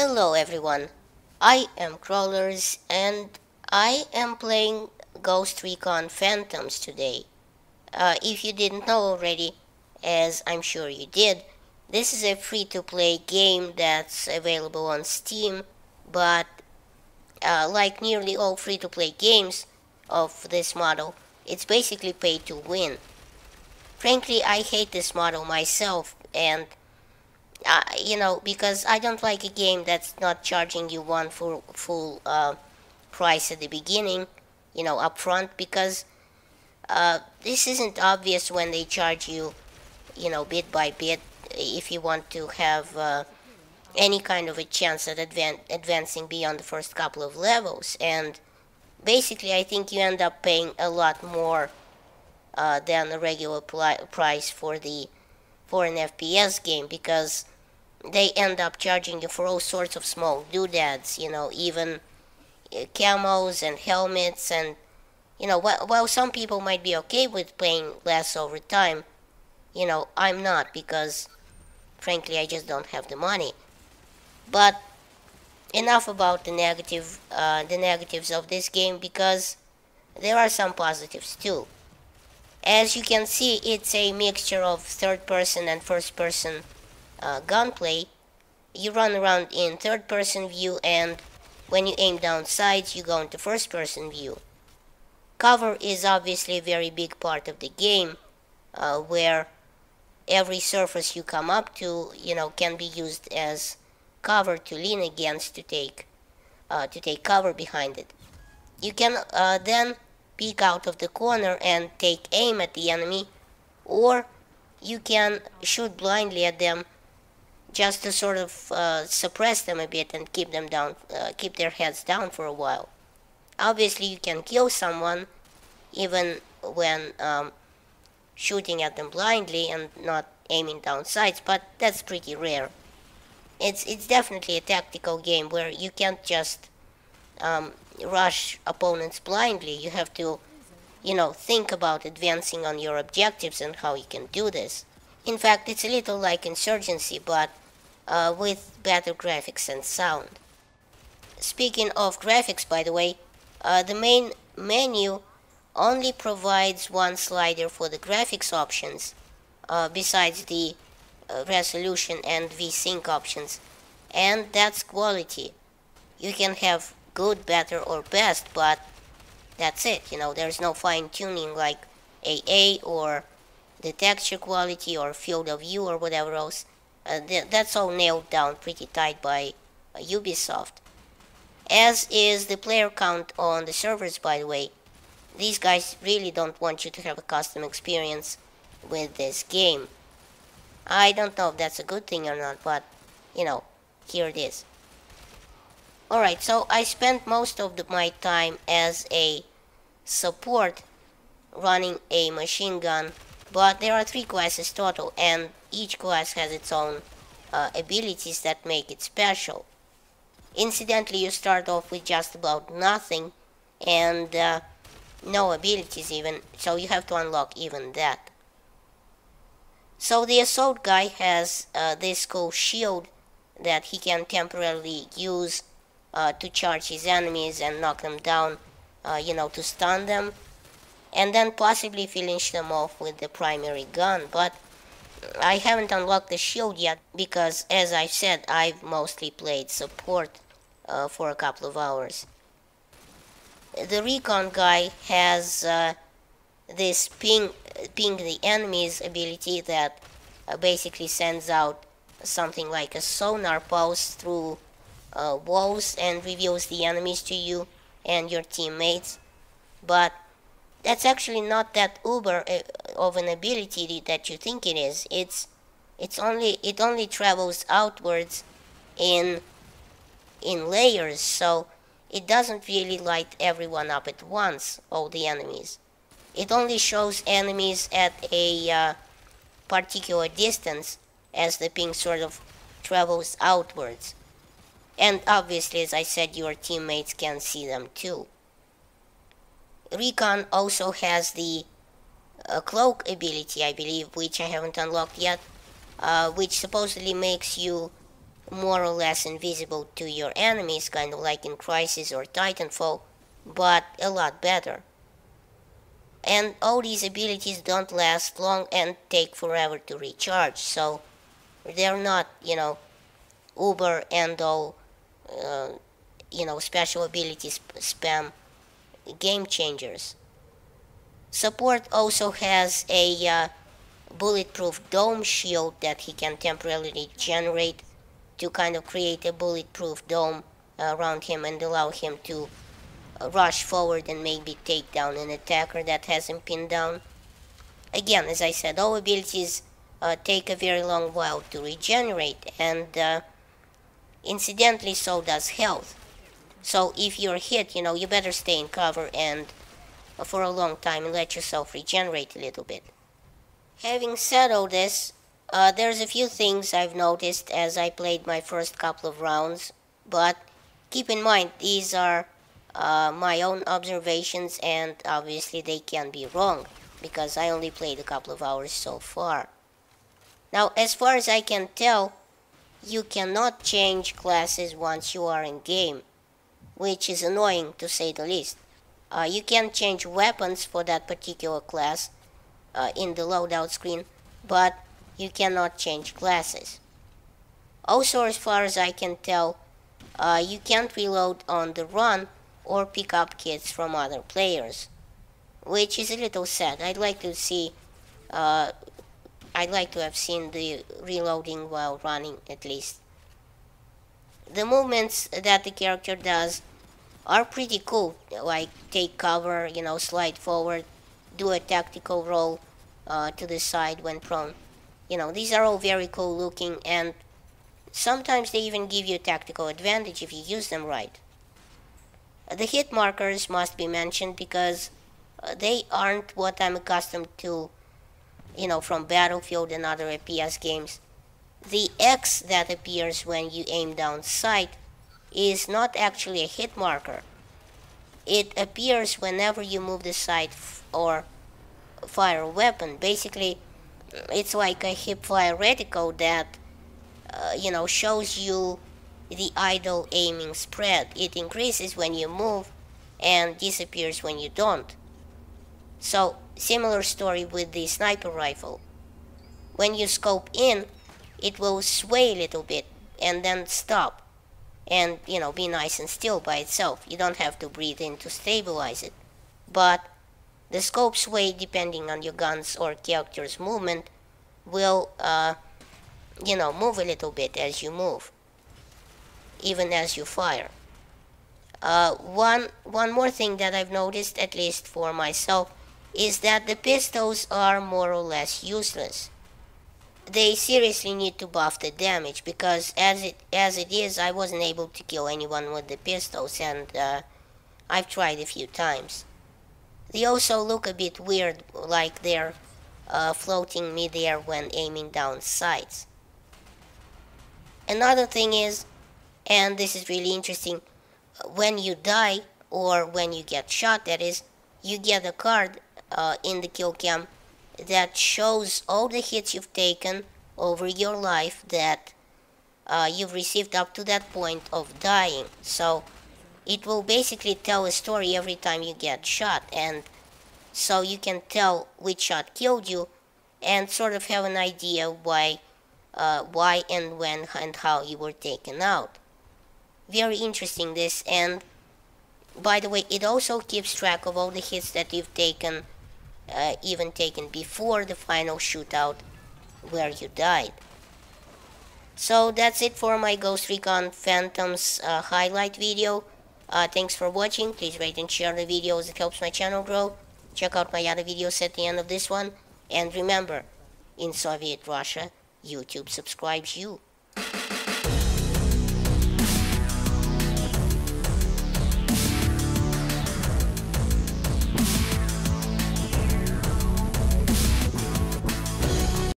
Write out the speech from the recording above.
Hello everyone, I am Crawlers and I am playing Ghost Recon Phantoms today. If you didn't know already, as I'm sure you did, this is a free-to-play game that's available on Steam, but like nearly all free-to-play games of this model, it's basically pay to win. Frankly, I hate this model myself, and because I don't like a game that's not charging you one full price at the beginning, up front, because this isn't obvious when they charge you, bit by bit, if you want to have any kind of a chance at advancing beyond the first couple of levels. And basically, I think you end up paying a lot more than the regular price for an FPS game, because they end up charging you for all sorts of small doodads, even camos and helmets, and while some people might be okay with paying less over time, I'm not, because frankly I just don't have the money. But enough about the negatives of this game, because there are some positives too. As you can see, it's a mixture of third-person and first-person gunplay. You run around in third-person view, and when you aim down sights, you go into first-person view. Cover is obviously a very big part of the game, where every surface you come up to, can be used as cover to lean against, to take cover behind it. You can then peek out of the corner and take aim at the enemy, or you can shoot blindly at them just to sort of suppress them a bit and keep their heads down for a while. Obviously, you can kill someone even when shooting at them blindly and not aiming down sights, but that's pretty rare. It's definitely a tactical game where you can't just rush opponents blindly. You have to, think about advancing on your objectives and how you can do this. In fact, it's a little like Insurgency, but with better graphics and sound. Speaking of graphics, by the way, the main menu only provides one slider for the graphics options, besides the resolution and VSync options, and that's quality. You can have good, better, or best, but that's it. There's no fine-tuning like AA or the texture quality or field of view or whatever else. That's all nailed down pretty tight by Ubisoft. As is the player count on the servers, by the way. These guys really don't want you to have a custom experience with this game. I don't know if that's a good thing or not, but, here it is. Alright, so I spent most of my time as a support running a machine gun, but there are 3 classes total, and each class has its own abilities that make it special. Incidentally, you start off with just about nothing, and no abilities even, so you have to unlock even that. So the assault guy has this cool shield that he can temporarily use to charge his enemies and knock them down, to stun them, and then possibly finish them off with the primary gun. But I haven't unlocked the shield yet, because, as I said, I've mostly played support for a couple of hours. The Recon guy has this ping the enemy's ability that basically sends out something like a sonar pulse through walls and reveals the enemies to you and your teammates. But that's actually not that uber of an ability that you think it is. It only travels outwards in layers, so it doesn't really light everyone up at once, all the enemies. It only shows enemies at a particular distance as the ping sort of travels outwards. And obviously, as I said, your teammates can see them too. Recon also has the cloak ability, I believe, which I haven't unlocked yet, which supposedly makes you more or less invisible to your enemies, kind of like in Crisis or Titanfall, but a lot better. And all these abilities don't last long and take forever to recharge, so they're not, uber and all, special abilities spam game changers. Support also has a bulletproof dome shield that he can temporarily generate to kind of create a bulletproof dome around him and allow him to rush forward and maybe take down an attacker that has him pinned down. Again, as I said, all abilities take a very long while to regenerate, and incidentally so does health. So if you're hit, you better stay in cover and for a long time and let yourself regenerate a little bit. Having said all this, there's a few things I've noticed as I played my first couple of rounds, but keep in mind these are my own observations, and obviously they can be wrong because I only played a couple of hours so far. Now, as far as I can tell, you cannot change classes once you are in game, which is annoying to say the least. You can change weapons for that particular class in the loadout screen, but you cannot change classes. Also, as far as I can tell, you can't reload on the run or pick up kits from other players, which is a little sad. I'd like to have seen the reloading while running at least. The movements that the character does are pretty cool, like take cover, slide forward, do a tactical roll to the side when prone. These are all very cool looking, and sometimes they even give you a tactical advantage if you use them right. The hit markers must be mentioned because they aren't what I'm accustomed to, from Battlefield and other FPS games. The X that appears when you aim down sight is not actually a hit marker. It appears whenever you move the sight or fire a weapon. Basically, it's like a hipfire reticle that, shows you the idle aiming spread. It increases when you move and disappears when you don't. So, similar story with the sniper rifle. When you scope in, it will sway a little bit and then stop and, be nice and still by itself. You don't have to breathe in to stabilize it. But the scope sway, depending on your gun's or character's movement, will, move a little bit as you move, even as you fire. One more thing that I've noticed, at least for myself, is that the pistols are more or less useless. They seriously need to buff the damage, because as it is, I wasn't able to kill anyone with the pistols, and I've tried a few times. They also look a bit weird, like they're floating midair when aiming down sights. Another thing is, and this is really interesting, when you die, or when you get shot that is, you get a card in the Killcam that shows all the hits you've taken over your life that you've received up to that point of dying. So it will basically tell a story every time you get shot, and so you can tell which shot killed you and sort of have an idea why and when and how you were taken out. Very interesting this, and by the way, it also keeps track of all the hits that you've taken, even taken before the final shootout where you died. So that's it for my Ghost Recon Phantoms highlight video. Thanks for watching. Please rate and share the videos, it helps my channel grow. Check out my other videos at the end of this one. And remember, in Soviet Russia, YouTube subscribes you.